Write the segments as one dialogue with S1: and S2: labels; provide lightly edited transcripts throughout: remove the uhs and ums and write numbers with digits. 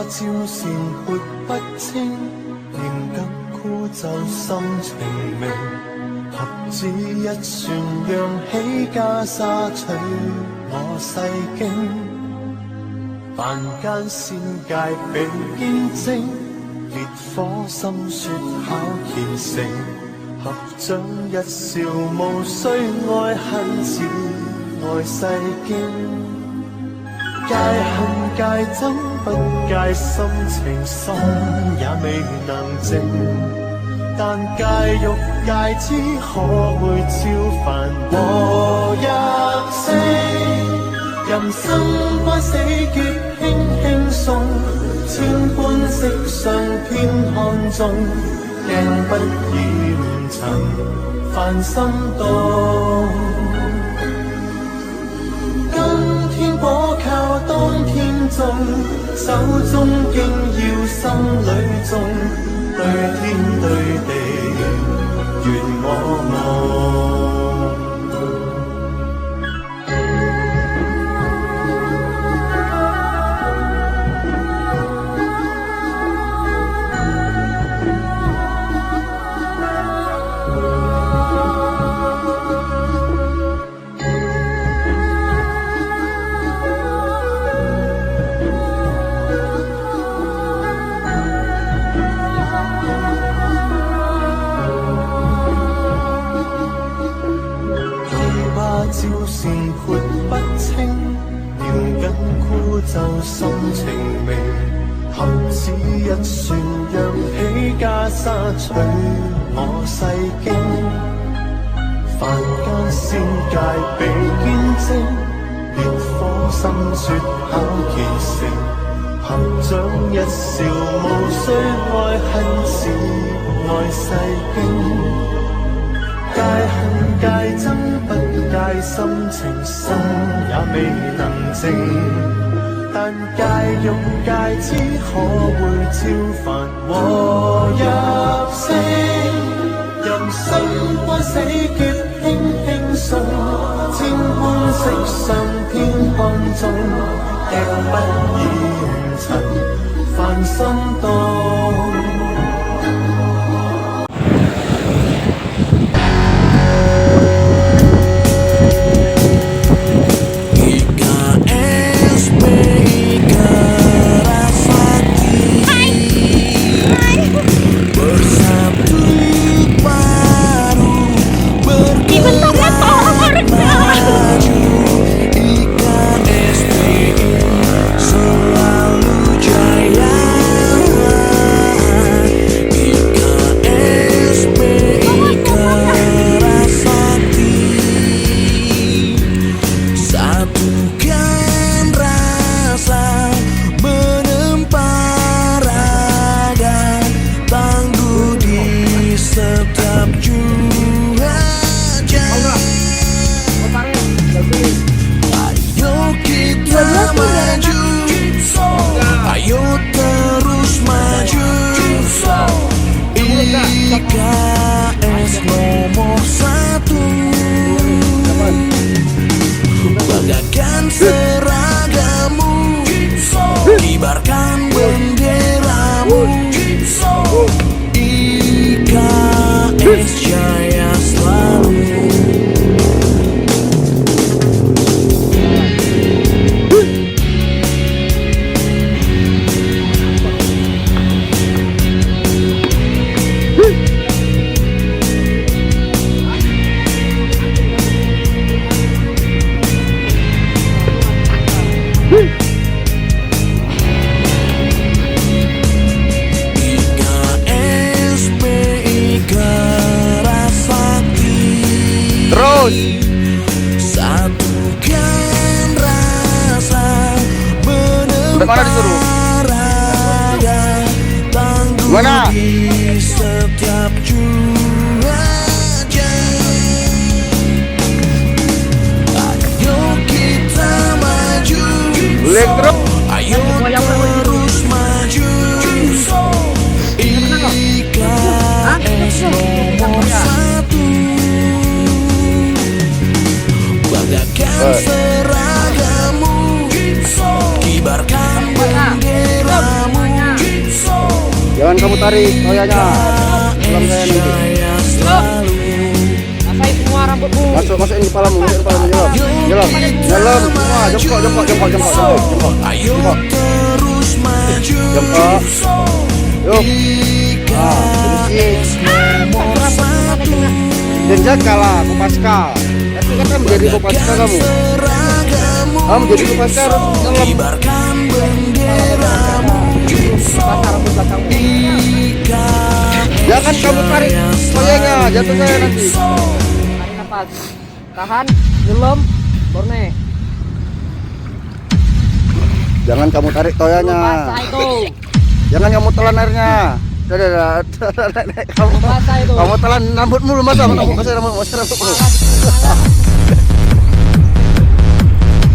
S1: 照善活不清，仍急枯就心情明。合指一算，揚起袈裟取我世經。凡間仙界比堅貞，烈火心雪考虔誠。合掌一笑，無需愛恨，只愛世經。戒恨戒憎不戒心情，心也未能靜。但戒欲戒之，可會超凡和入聖？人生關死劫輕輕送，千般色相偏看中，驚不染塵凡心動。今天果靠當天種，手中經要心裏種。對天對地，願我夢。照善活不清，念緊枯就心情明。合指一算，揚起袈裟取我世經。凡間仙界比堅貞，烈火心雪考虔誠。合掌一笑，無需愛恨，只愛世經。戒恨戒憎不戒心情，心也未能靜。但戒欲戒之，可會超凡和入聖？人生關死劫輕輕送，千般色相偏看中，驚不染塵凡心動。Ayo terus maju, IKS nomor 1. Banggakan seragamu, kibarkan benderamu. IKS jaya selalu. Terus satukan rasa,
S2: mana disuruh? Mana?
S1: Di setiap cuaca. Ayo kita maju, ayo terus maju. IKS nomor 1. Banggakan seragamu, kibarkan benderamu.
S2: Jangan kamu tarik toyanya. Dalam saya nanti.
S3: Rasain semua rambutmu.
S2: Masukin di kepalamu, nyelam. Nyelam semua, jongkok. Yuk. Dan kalah Kopaska. Tapi kan kamu jadi Kopaska kamu. Kamu jadi Kopaska harus nyelam. Jangan kamu tarik toyanya, jatuh saya nanti.
S3: Tarik nafas. Tahan, nyelam, borne.
S2: Jangan kamu tarik toyanya.
S3: Basah itu.
S2: Jangan kamu telan airnya.
S3: Basah itu.
S2: Kamu telan rambutmu lu masa rambutmu.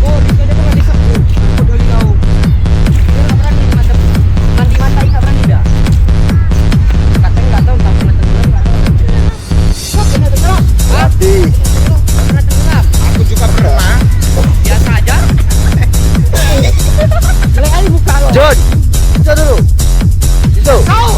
S3: Oh, di sana pernah disapu. Bodoh kau. Dia nggak berani macam mandi mata nggak berani dah. Katanya nggak tahu tak pernah tenggelam nggak tahu. Kok pernah tenggelam?
S2: Hati.
S3: Nggak pernah tenggelam.
S4: Aku juga pernah.
S3: Biasa aja. Jelek aja muka lo.
S2: John, bisa dulu. Itu.
S3: Kau.